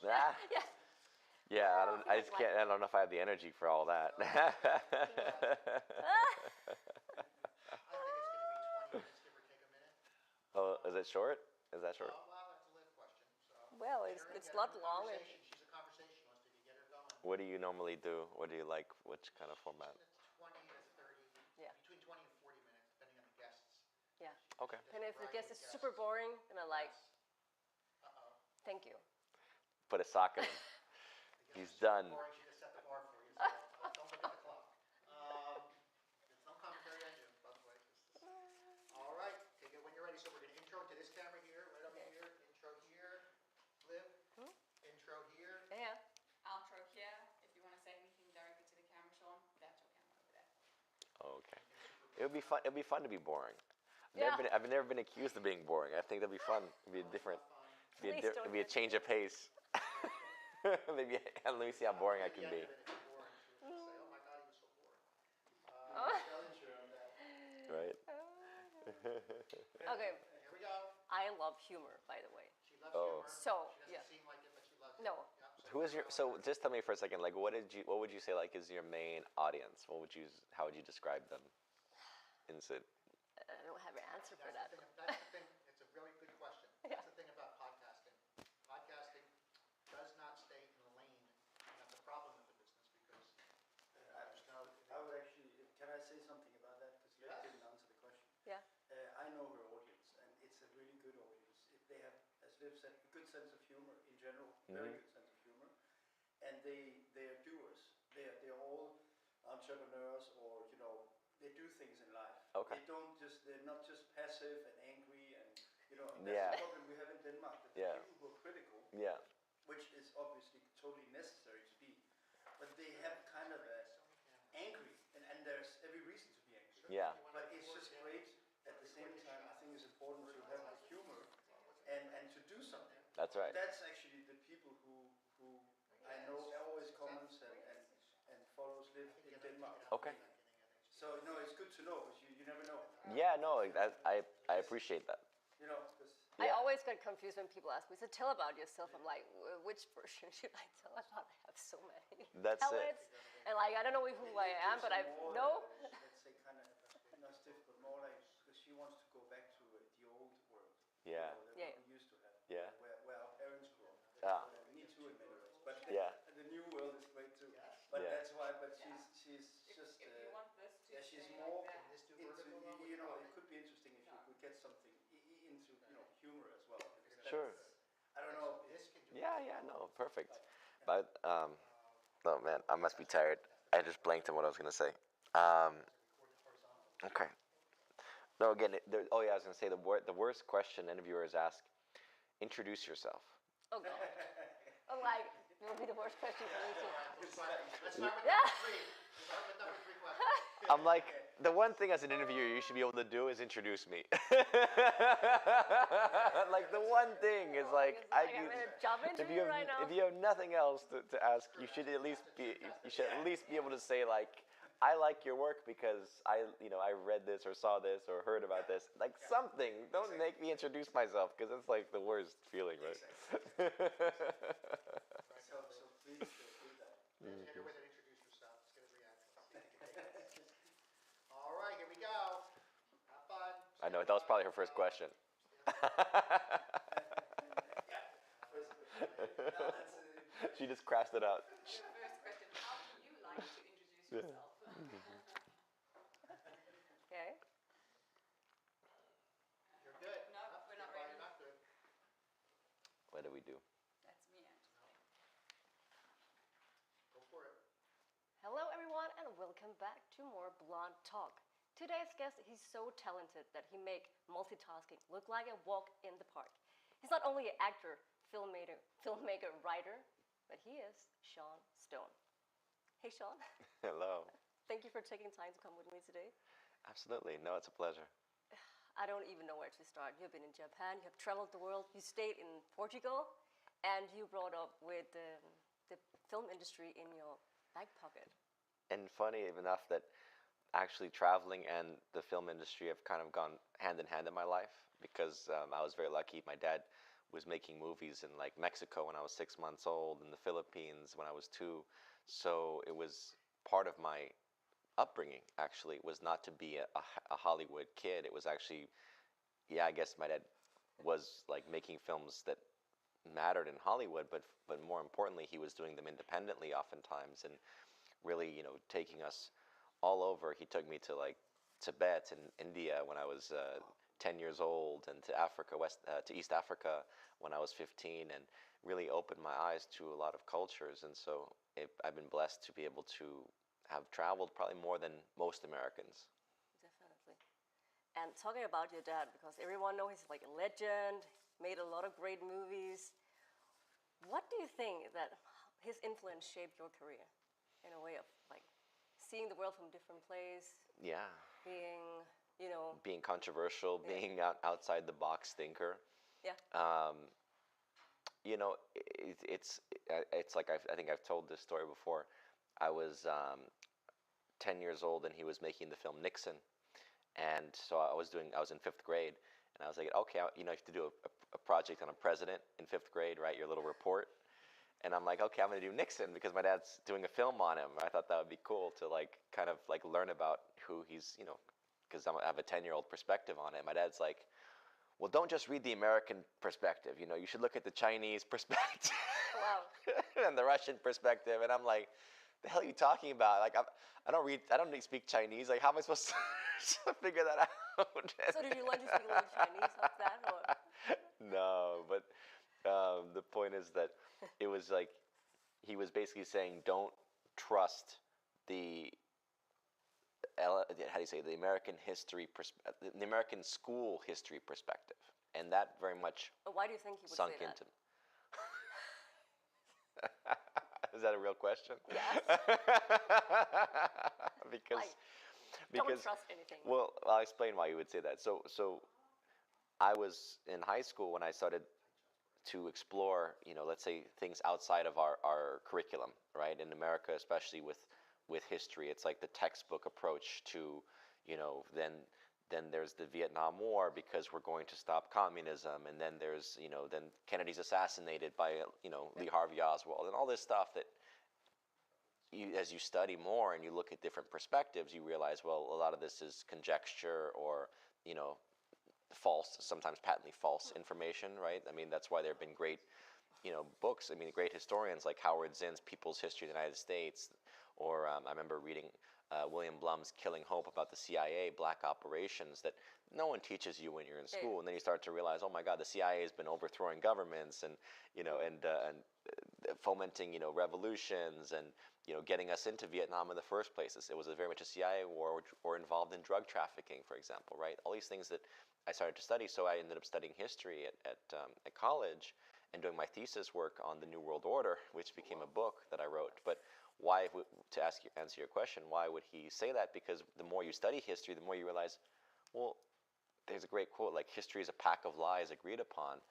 Ah, Yeah. yeah, I just can't. I don't know if I have the energy for all that. I think it's going to be 20 minutes, give or take a minute. Oh, is it short? Is that short? Well, that's a live question. So Well, get her in, it's get her not in the long. conversation. She's a conversationalist. If you get her going, What do you normally do? What do you like? Which kind of format? it's 20 to 30, Yeah. between 20 and 40 minutes, depending on the guests. Yeah. Okay. And if the guest is super boring, then I like, Uh-oh. thank you. Put a sock in him. He's done. Boring, she just set the bar for you, so don't look at the clock. There's no commentary on you, by the way. All right, take it when you're ready. So we're going to intro to this camera here, right over here, intro here, Liv, intro here. Yeah. Outro here. If you want to say anything directly to the camera, Sean, that's your camera over there. Okay. It would be fun. It'd be fun to be boring. Yeah. I've never been accused of being boring. I think that'd be fun. It'd be different. Please don't It'd be a get change of pace. Maybe let me see how boring I can be. Say, oh my God, he was so boring. Challenge her on that. Right. Okay. Here we go. I love humor, by the way. She loves Oh. humor. So, She doesn't yeah. seem like it, but she loves it. No. Yep, Who is your? So just tell me for a second. Like, what would you say like is your main audience? How would you describe them? I don't have an answer for That's that. the thing. It's a very good question. Yeah. That's the thing about podcasting. Podcasting does not stay in a lane, and that's a problem with the business because there's no. I would actually, can I say something about that? Because Liv Yes. didn't answer the question. Yeah. I know her audience, and it's a really good audience. If they have, as Liv said, a good sense of humor in general, very good sense of humor, and they are doers. They're all entrepreneurs, or they do things in life. Okay. They're not just passive and angry, and and Yeah. that's the problem we have in Denmark. That Yeah. people who are critical, Yeah. which is obviously totally necessary to be, but they have kind of a angry, and there's every reason to be angry. Yeah. But it's just great. At the same time, I think it's important to have the humor and to do something. That's right. That's actually the people who I know always comments and follows live in Denmark. Okay. So it's good to know because you never know. Yeah. No. I appreciate that. Because I Yeah. always get confused when people ask me, so tell about yourself. I'm like, which version should I tell about? I have so many. That's tell it. And like, I don't know who I am, but I know. Let's say kind of not stiff, but more like because she wants to go back to the old world. Yeah. That Yeah. we used to have. Yeah. Where our parents grew up. Ah. Me too in many ways. But Yeah. the new world is great too. But Yeah. that's why. But she's just. If you want this to she's stay more like that. This do into vertical it could be interesting if you could get something into humor as well. Because Sure. I don't know. This can do Yeah. No. Perfect. But oh man, I must be tired. I just blanked on what I was gonna say. Okay. No, again. I was gonna say the worst question interviewers ask: introduce yourself. Oh god. I'm like, it would be the worst question for me too. Let's start with number Yeah. 3. Start with number 3 question. I'm like, the one thing as an interviewer you should be able to do is introduce me. Like the one thing is like, I'm in a job interview right now. if you have nothing else to ask, you should at least be able to say like, I like your work because I read this or saw this or heard about this. Like something. Don't make me introduce myself because it's like the worst feeling, right? So please do that. Hit her with it, introduce yourself. Let's get a reaction. Let's see if you can take it. All right, here we go. Have fun. I know that was probably her first question. She just crashed it out. The first question, how do you like to introduce yourself? Okay. You're good. No, we're not ready. You're not good. What do we do? That's me, Angela. Go for it. Hello everyone and welcome back to more Blonde Talk. Today's guest, he's so talented that he make multitasking look like a walk in the park. He's not only an actor, filmmaker, writer, but he is Sean Stone. Hey Sean, Hello. thank you for taking time to come with me today. Absolutely. No, it's a pleasure. I don't even know where to start. You've been in Japan, you have traveled the world, you stayed in Portugal, and you brought up with the film industry in your back pocket. And funny enough that actually traveling and the film industry have kind of gone hand in hand in my life because I was very lucky. My dad was making movies in like Mexico when I was 6 months old, in the Philippines when I was 2. So it was part of my upbringing, actually, was not to be a Hollywood kid. It was actually, yeah, I guess my dad was like making films that mattered in Hollywood, but more importantly, he was doing them independently oftentimes, and really, taking us all over. He took me to like Tibet and India when I was 10 years old, and to Africa, to East Africa when I was 15, and really opened my eyes to a lot of cultures. And so I've been blessed to be able to have traveled probably more than most Americans. Definitely. And talking about your dad, because everyone knows he's like a legend, made a lot of great movies. What do you think that his influence shaped your career in a way of like seeing the world from different place, Yeah. being Controversial, Yeah. being outside the box thinker. yeah, It's like I think I've told this story before. I was 10 years old, and he was making the film Nixon, and so I was in 5th grade, and I was like, okay, you have to do a project on a president in 5th grade, write your little report, and I'm like, okay, I'm going to do Nixon because my dad's doing a film on him. I thought that would be cool to like kind of like learn about who he's, because I have a 10-year-old perspective on it. My dad's like, well, don't just read the American perspective. You should look at the Chinese perspective wow, and the Russian perspective. And I'm like, the hell are you talking about? Like, I don't speak Chinese. Like, how am I supposed to figure that out? so did you learn to speak a little Chinese of that, or? No, but the point is that it was like, he was basically saying, don't trust the how do you say, the American history the American school history perspective, and that very much Why do you think he would sunk say that? into. Is that a real question? Yes. because Why? Don't trust anything. Well, I'll explain why you would say that. So I was in high school when I started to explore, let's say things outside of our curriculum, right? In America, especially with history, it's like the textbook approach to, then there's the Vietnam War because we're going to stop communism, and then there's, then Kennedy's assassinated by, Lee Harvey Oswald, and all this stuff that as you study more and you look at different perspectives, you realize, well, a lot of this is conjecture or, false, sometimes patently false information, right? I mean, that's why there have been great, books. I mean, great historians like Howard Zinn's People's History of the United States, or I remember reading William Blum's Killing Hope about the CIA, black operations that no one teaches you when you're in school, and then you start to realize, oh my God, the CIA has been overthrowing governments and fomenting revolutions and getting us into Vietnam in the first place. It was very much a CIA war, or involved in drug trafficking, for example, right? All these things that I started to study. So I ended up studying history at college and doing my thesis work on the New World Order, which became a book that I wrote. But why, to answer your question, why would he say that? Because the more you study history, the more you realize, well, there's a great quote, like, history is a pack of lies agreed upon.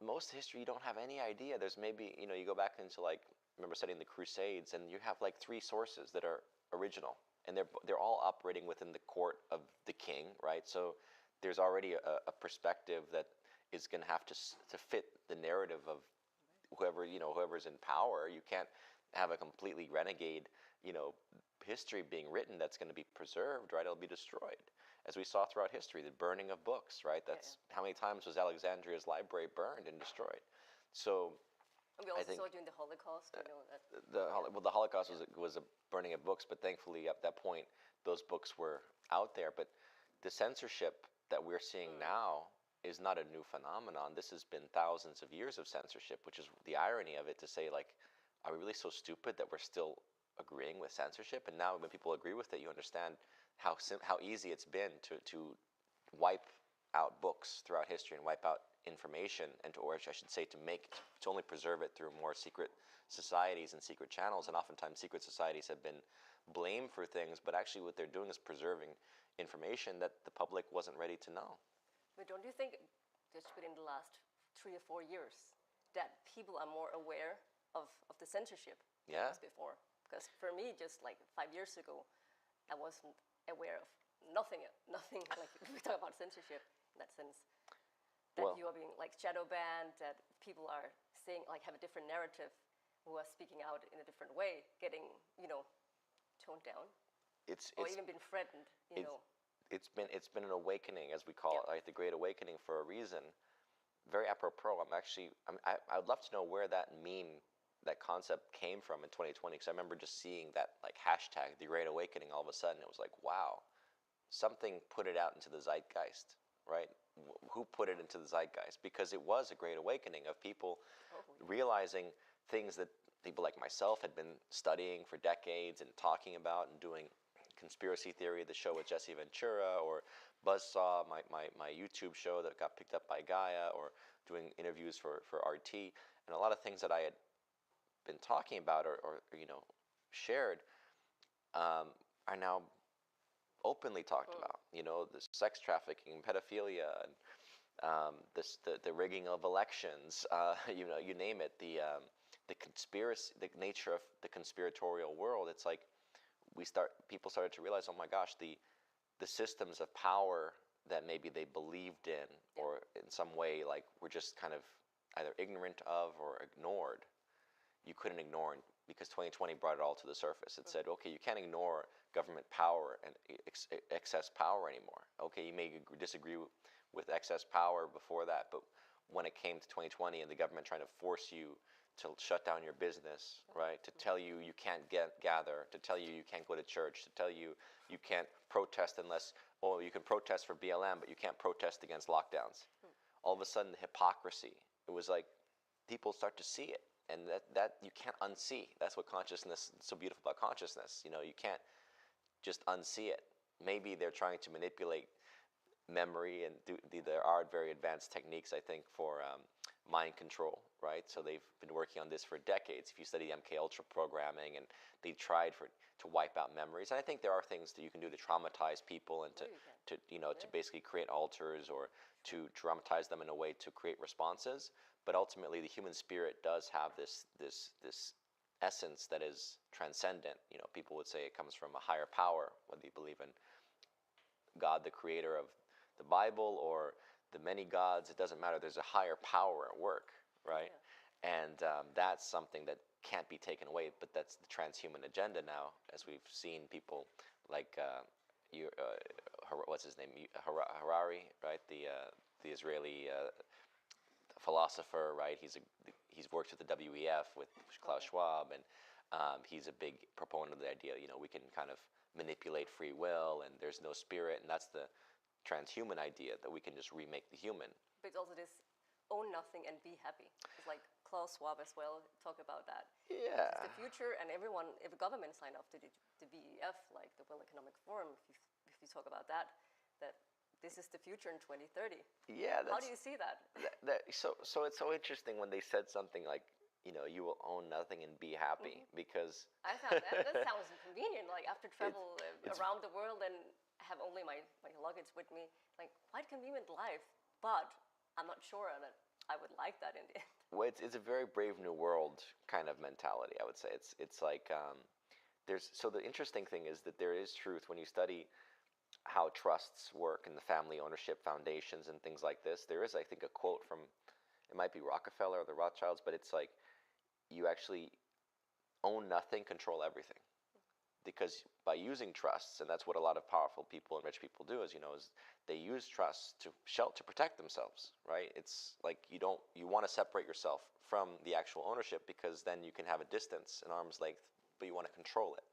Most history, you don't have any idea. There's maybe, you go back into, like, I remember studying the Crusades, and you have like 3 sources that are original, and they're all operating within the court of the king, right? So there's already a perspective that is going to have to fit the narrative of whoever's in power. You can't have a completely renegade, history being written that's going to be preserved, right? It'll be destroyed, as we saw throughout history, the burning of books, right? That's how many times was Alexandria's library burned and destroyed. So And we also saw during the Holocaust, that. the Holocaust was a burning of books, but thankfully at that point those books were out there. But the censorship that we're seeing now is not a new phenomenon. This has been thousands of years of censorship, which is the irony of it, to say, like, are we really so stupid that we're still agreeing with censorship? And now when people agree with it, you understand how easy it's been to wipe out books throughout history and wipe out information, and or I should say, to only preserve it through more secret societies and secret channels. And oftentimes secret societies have been blamed for things, but actually what they're doing is preserving information that the public wasn't ready to know. But don't you think, just within the last 3 or 4 years, that people are more aware of the censorship than was before? Because for me, just like 5 years ago, I wasn't aware of nothing like we talk about censorship in that sense. that Well- you are being like shadow banned, that people are saying like have a different narrative, who are speaking out in a different way, getting toned down, It's or it's even been threatened, you know. it's been an awakening, as we call it, like the Great Awakening, for a reason. Very apropos. I would love to know where that meme, that concept came from in 2020, because I remember just seeing that like hashtag, the Great Awakening. All of a sudden, it was like, wow, something put it out into the zeitgeist, right? Who put it into the zeitgeist? Because it was a great awakening of people realizing things that people like myself had been studying for decades and talking about and doing. Conspiracy Theory, the show with Jesse Ventura, or Buzzsaw, my YouTube show that got picked up by Gaia, or doing interviews for RT, and a lot of things that I had been talking about or shared are now openly talked about. The sex trafficking, pedophilia, and the rigging of elections. You name it. The conspiracy, the nature of the conspiratorial world. It's like people started to realize, oh my gosh, the systems of power that maybe they believed in, or in some way like were just kind of either ignorant of or ignored. You couldn't ignore, because 2020 brought it all to the surface. It said, okay, you can't ignore government power and excess power anymore. Okay, you may disagree with excess power before that, but when it came to 2020 and the government trying to force you to shut down your business, right? To tell you you can't gather, to tell you can't go to church, to tell you you can't protest unless, you can protest for BLM, but you can't protest against lockdowns. All of a sudden, the hypocrisy, it was like people start to see it, and that you can't unsee. That's what consciousness, so beautiful about consciousness. You can't just unsee it. Maybe they're trying to manipulate memory, and there are very advanced techniques, I think, for mind control, right? So they've been working on this for decades. If you study MK Ultra programming, and they tried to wipe out memories, and I think there are things that you can do to traumatize people and to basically create altars, or to traumatize them in a way to create responses. But ultimately, the human spirit does have this essence that is transcendent. People would say it comes from a higher power, whether you believe in God, the creator of the Bible, or the many gods. It doesn't matter. There's a higher power at work, right? Yeah. And that's something that can't be taken away. But that's the transhuman agenda now, as we've seen people like what's his name, Harari, right? The Israeli philosopher, right? He's worked with the WEF, with Klaus Schwab, and he's a big proponent of the idea. We can kind of manipulate free will, and there's no spirit, and that's the transhuman idea, that we can just remake the human. But it's also this own nothing and be happy. It's like Klaus Schwab as well talk about that. Yeah. It's the future, and everyone, if a government sign up to the BEF, like the World Economic Forum, if you talk about that this is the future in 2030. Yeah. How do you see that? So it's so interesting when they said something like, you will own nothing and be happy, because I thought that sounds convenient. Like after travel around the world and have only my luggage with me, like quite convenient life. But I'm not sure that I would like that in the end. Well, it's a very Brave New World kind of mentality, I would say. It's like so the interesting thing is that there is truth when you study how trusts work and the family ownership foundations and things like this. There is, I think, a quote from, it might be Rockefeller or the Rothschilds, but it's like, you actually own nothing, control everything. Because by using trusts, and that's what a lot of powerful people and rich people do, is they use trusts to protect themselves, right? It's like you want to separate yourself from the actual ownership, because then you can have a distance, an arm's length, but you want to control it.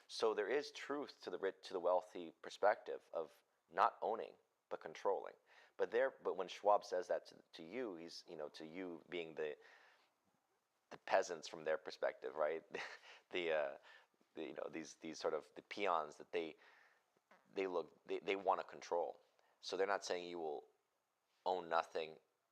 So there is truth to the wealthy perspective of not owning but controlling. But when Schwab says that to you, he's to you being the peasants from their perspective, right? These sort of the peons that they want to control. So they're not saying you will own nothing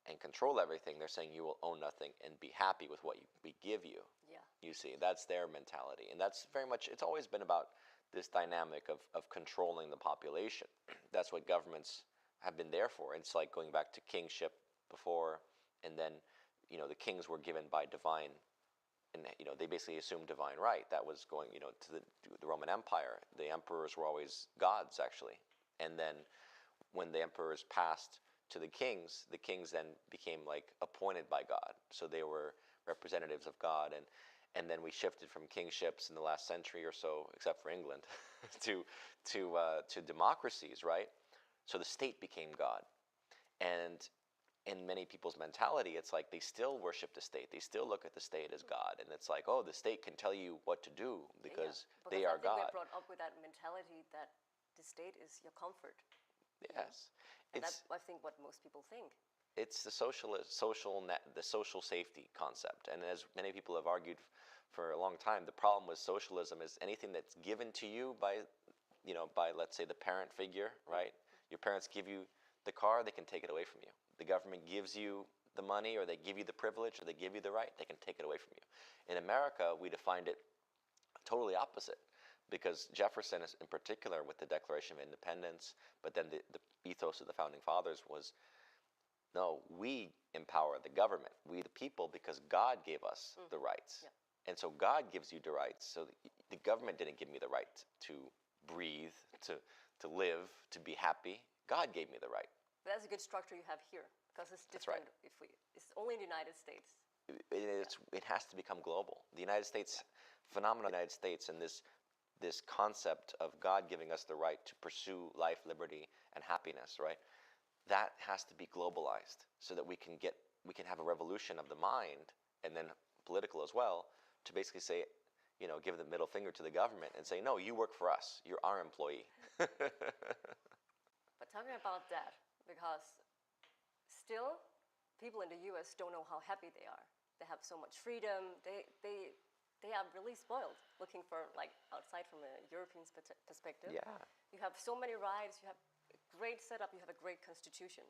and control everything. They're saying you will own nothing and be happy with what we give you. Yeah. You see, that's their mentality, and that's very much. It's always been about this dynamic of controlling the population. That's what governments have been there for. It's like going back to kingship before, and then the kings were given by divine. And they basically assumed divine right. That was going to the Roman Empire. The emperors were always gods, actually. And then when the emperors passed to the kings then became like appointed by God. So they were representatives of God, and then we shifted from kingships in the last century or so, except for England, to democracies, right? So the state became God, and in many people's mentality, it's like they still worship the state. They still look at the state as God, and it's like, oh, the state can tell you what to do because they are I think God. we're brought up with that mentality that the state is your comfort. Yes, And it's that's, I think, what most people think. it's the the social safety concept, and as many people have argued for a long time, the problem with socialism is anything that's given to you by, by let's say the parent figure, right? Your parents give you the car, they can take it away from you. The government gives you the money, or they give you the privilege, or they give you the right, they can take it away from you. In America, we defined it totally opposite, because Jefferson, in particular, with the Declaration of Independence, but then the ethos of the Founding Fathers was, no, we empower the government, we the people, because God gave us the rights. Yeah. And so God gives you the rights. So the government didn't give me the right to breathe, to live, to be happy. God gave me the right. But that's a good structure you have here, because it's That's right. different it's only in the United States. It has to become global. The United States, phenomenon of the United States, and this concept of God giving us the right to pursue life, liberty, and happiness, right? That has to be globalized so that we can have a revolution of the mind, and then political as well, to basically say, give the middle finger to the government and say, no, you work for us. You're our employee. But talking about that, because still, people in the U.S. don't know how happy they are. They have so much freedom. They are really spoiled, looking for, like, outside from a European perspective. Yeah. You have so many rights. You have a great setup. You have a great constitution.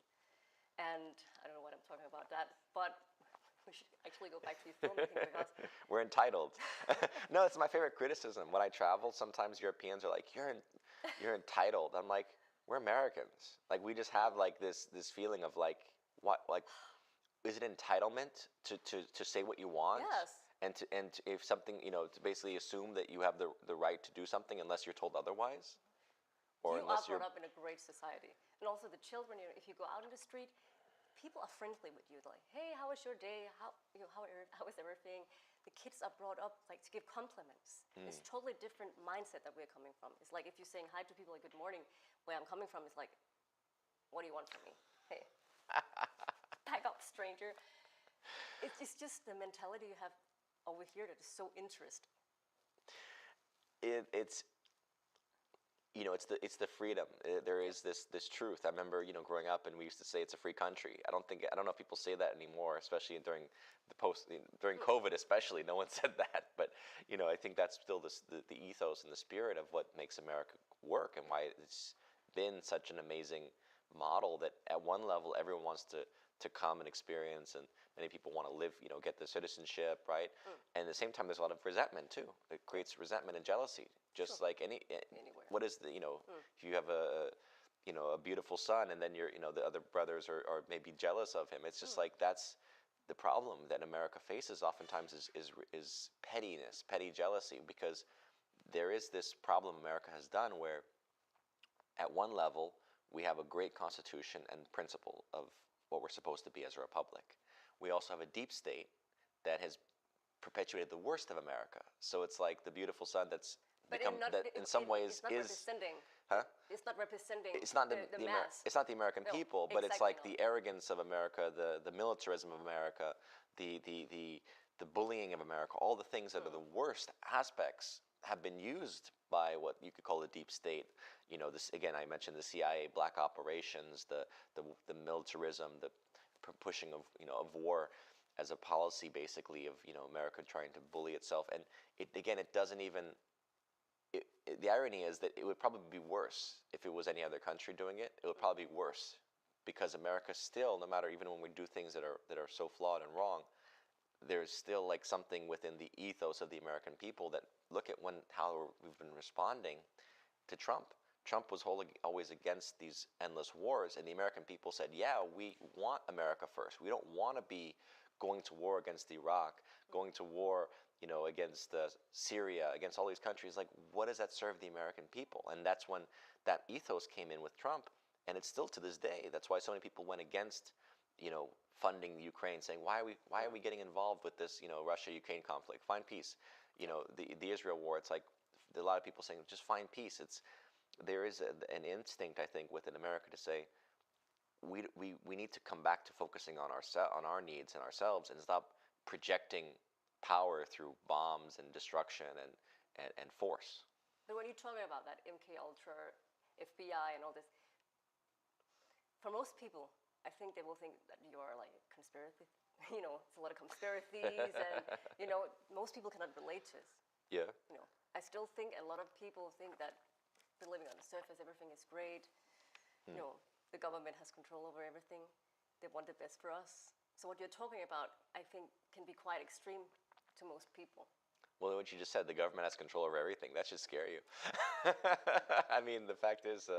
And I don't know what I'm talking about that, but we should actually go back to the filmmaking because We're entitled. No, it's my favorite criticism. When I travel, sometimes Europeans are like, you're entitled. I'm like, we're Americans. Like, we just have like this feeling of like, what, like, is it entitlement to say what you want? Yes. And if something, to basically assume that you have the right to do something unless you're told otherwise? Or you are unless brought up in a great society. And also the children, if you go out in the street, people are friendly with you. They're like, hey, how was your day? How is everything? The kids are brought up like to give compliments. It's totally different mindset that we're coming from. It's like if you're saying hi to people like good morning, where I'm coming from is like, what do you want from me? Hey, back up, stranger. It's just the mentality you have over here that is so interesting. It's the freedom. There is this truth. I remember, growing up, and we used to say it's a free country. I don't know if people say that anymore, especially during COVID, especially. No one said that, but I think that's still the ethos and the spirit of what makes America work, and why it's been such an amazing model that at one level everyone wants to come and experience, and many people want to live, get the citizenship, right? And at the same time, there's a lot of resentment too. It creates resentment and jealousy, just like Anywhere. what is if you have a beautiful son, and then the other brothers are maybe jealous of him. It's just like that's the problem that America faces oftentimes is pettiness, petty jealousy, because there is this problem America has done where at one level we have a great constitution and principle of what we're supposed to be as a republic. We also have a deep state that has perpetuated the worst of America. So it's like the beautiful son that's become that in some ways it's not is representing. huh? It's not representing. It's not the mass. it's not the American No, people, but it's exactly like the arrogance of America, the militarism of America, the bullying of America. All the things that are the worst aspects have been used by what you could call the deep state. This again, I mentioned the CIA, black operations, the militarism, the pushing of of war as a policy, basically, of America trying to bully itself. And it doesn't even. The irony is that it would probably be worse if it was any other country doing it. It would probably be worse, because America still, no matter, even when we do things that are so flawed and wrong, there's still like something within the ethos of the American people that look at how we've been responding to Trump. Trump was always against these endless wars, and the American people said, yeah, we want America first. We don't want to be going to war against Iraq, going to war against Syria, against all these countries. Like, what does that serve the American people? And that's when that ethos came in with Trump. and it's still to this day. That's why so many people went against, funding the Ukraine, saying why are we getting involved with this, Russia-Ukraine conflict? Find peace. The Israel war. It's like a lot of people saying just find peace. There is an instinct, I think, within America to say we need to come back to focusing on our needs and ourselves, and stop projecting power through bombs and destruction and force. But when you're talking about that MK Ultra, FBI, and all this, for most people, I think they will think that you are like a conspiracy. It's a lot of conspiracies, and most people cannot relate to this. Yeah. I still think a lot of people think that they're living on the surface, everything is great. The government has control over everything. They want the best for us. So what you're talking about, I think, can be quite extreme to most people. Well, what you just said, the government has control over everything. That should scare you. I mean, the fact is,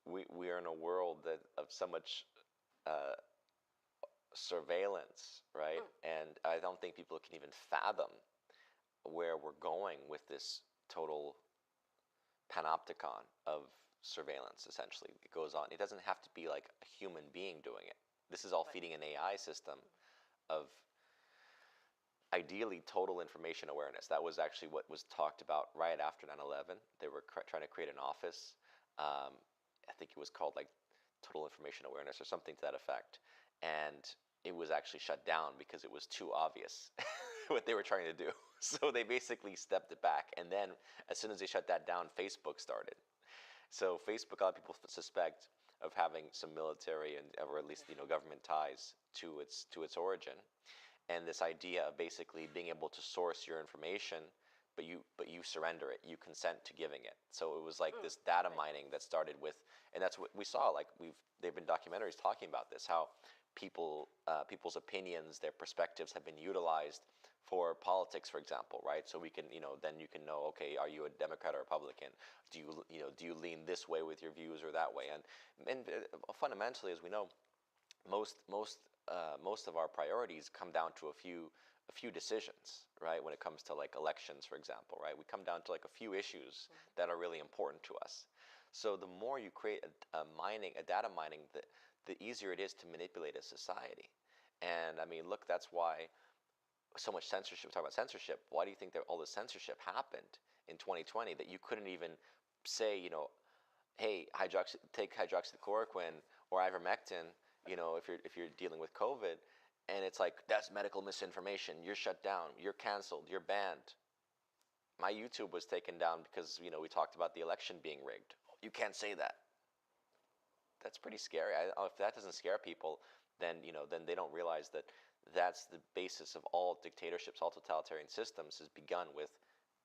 we are in a world of so much surveillance, right? And I don't think people can even fathom where we're going with this total panopticon of surveillance. Essentially, it goes on. It doesn't have to be like a human being doing it. This is all feeding an AI system of ideally total information awareness. That was actually what was talked about right after 9/11. They were trying to create an office. I think it was called like Total Information Awareness or something to that effect. And it was actually shut down because it was too obvious what they were trying to do. So they basically stepped it back. And then as soon as they shut that down, Facebook started. So Facebook, a lot of people suspect of having some military or at least government ties to its origin. And this idea of basically being able to source your information, but you surrender it, you consent to giving it. So it was like this data mining that started with, and that's what we saw. Like there've been documentaries talking about this, how people's opinions, their perspectives have been utilized for politics, for example, right? So we can, then you can know, okay, are you a Democrat or Republican? Do you lean this way with your views or that way? And fundamentally, as we know, most of our priorities come down to a few decisions, right? When it comes to like elections, for example, right? We come down to like a few issues that are really important to us. So the more you create a data mining, the easier it is to manipulate a society. And I mean, look, that's why so much censorship. We're talking about censorship. Why do you think that all this censorship happened in 2020? That you couldn't even say, hey, take hydroxychloroquine or ivermectin, if you're dealing with COVID, and it's like, that's medical misinformation. You're shut down. You're canceled. You're banned. My YouTube was taken down because we talked about the election being rigged. You can't say that. That's pretty scary. If that doesn't scare people, then they don't realize that that's the basis of all dictatorships, all totalitarian systems, has begun with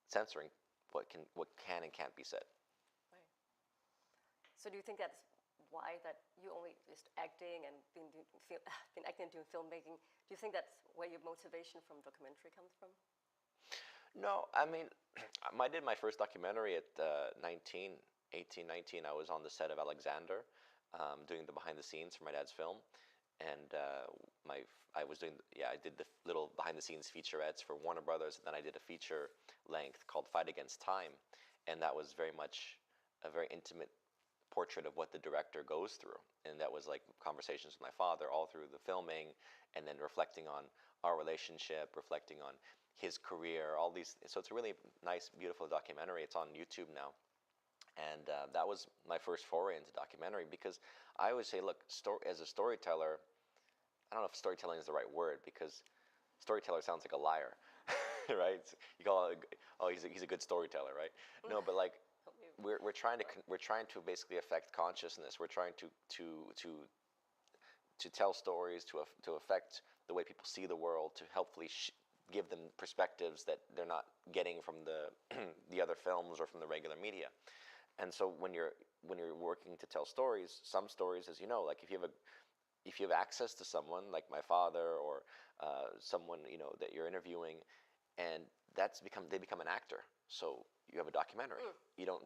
censoring what can and can't be said. Right. So do you think that's why that you only just acting and been acting and doing filmmaking? Do you think that's where your motivation from documentary comes from? No, I mean, I did my first documentary at 18, 19. I was on the set of Alexander, doing the behind the scenes for my dad's film, and I did the little behind the scenes featurettes for Warner Brothers, and then I did a feature length called Fight Against Time, and that was very much a very intimate portrait of what the director goes through, and that was like conversations with my father all through the filming, and then reflecting on our relationship, reflecting on his career, all these. So it's a really nice, beautiful documentary. It's on YouTube now, and that was my first foray into documentary, because I always say, look, as a storyteller, I don't know if storytelling is the right word, because storyteller sounds like a liar, right? You call it, oh, he's a good storyteller, right? No, but like, we're trying to basically affect consciousness. We're trying to tell stories, to affect the way people see the world, to helpfully give them perspectives that they're not getting from the other films or from the regular media. And so when you're working to tell stories, some stories, as you know, like if you have access to someone like my father or someone that you're interviewing, and they become an actor. So you have a documentary. You don't,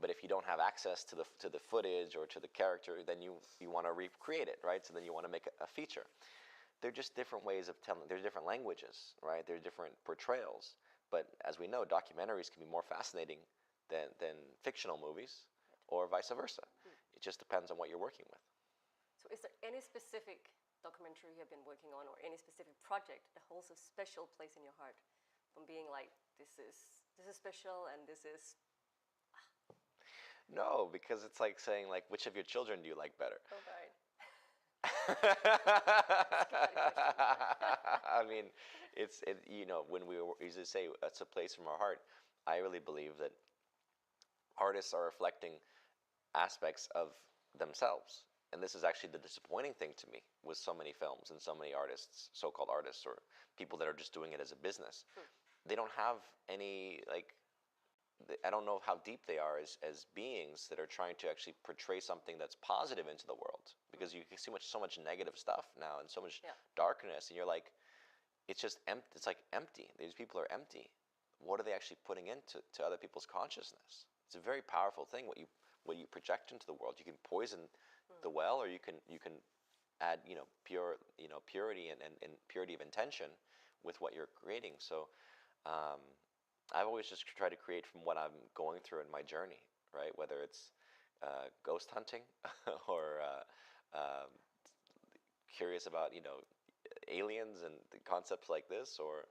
but if you don't have access to the footage or to the character, then you want to recreate it, right? So then you want to make a feature. They're just different ways of telling. There's different languages, right? There's different portrayals. But as we know, documentaries can be more fascinating than fictional movies, or vice versa. just depends on what you're working with. So is there any specific documentary you have been working on, or any specific project that holds a special place in your heart, from being like, this is special and this is... No, because it's like saying, like, which of your children do you like better? Oh, right. I mean, when we used to say it's a place from our heart, I really believe that artists are reflecting aspects of themselves. And this is actually the disappointing thing to me with so many films and so many artists, so-called artists, or people that are just doing it as a business. They don't have any, like, I don't know how deep they are as beings that are trying to actually portray something that's positive into the world, because you can see so much negative stuff now and so much darkness, and you're like, it's just empty. It's like empty. These people are empty. What are they actually putting into other people's consciousness? It's a very powerful thing. What you project into the world. You can poison the well, or you can add purity and purity of intention with what you're creating. So I've always just tried to create from what I'm going through in my journey, right? Whether it's ghost hunting or curious about aliens and the concepts like this, or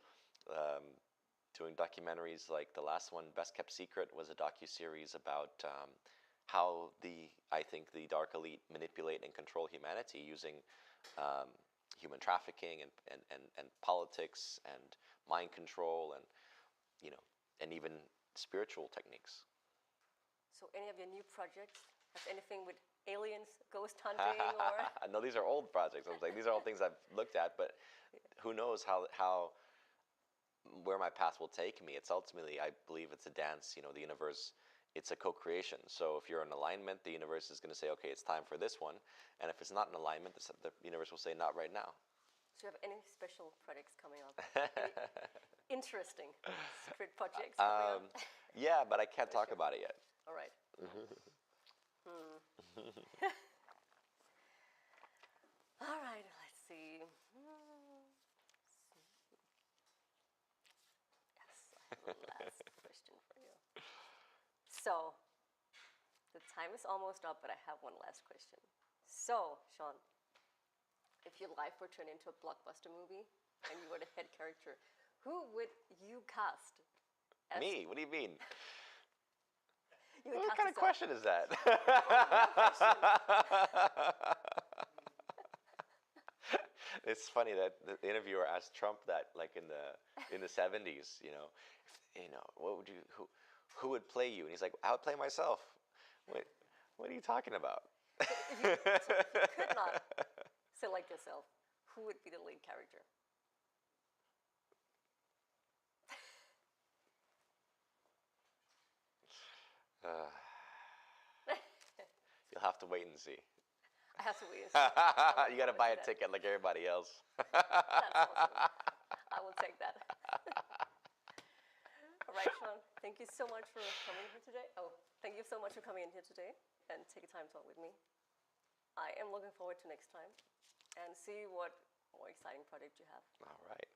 doing documentaries like the last one, Best Kept Secret, was a docuseries about how I think the dark elite manipulate and control humanity using human trafficking and politics and mind control and and even spiritual techniques. So any of your new projects have anything with aliens, ghost hunting, or? No, these are old projects. I was like, these are all things I've looked at, but who knows where my path will take me. It's ultimately, I believe it's a dance. The universe, it's a co-creation. So if you're in alignment, the universe is going to say, okay, it's time for this one. And if it's not in alignment, the universe will say, not right now. So you have any special projects coming up? Any interesting secret projects coming up? Yeah, but I can't talk about it yet. All right. All right, let's see. Yes, I have a last question for you. So, the time is almost up, but I have one last question. So, Sean, if your life were turned into a blockbuster movie and you were the head character, who would you cast? Me? What do you mean? You would What cast kind of yourself. question is that? It's funny that the interviewer asked Trump that, like in the 70s, what would you who would play you? And he's like, I would play myself. Wait, what are you talking about? If you could not select yourself, who would be the lead character? You'll have to wait and see. I have to wait. You got to buy a ticket like everybody else. That's awesome. I will take that. All right, Sean, thank you so much for coming here today. Oh, thank you so much for coming in here today and taking time to talk with me. I am looking forward to next time and see what more exciting project you have. All right.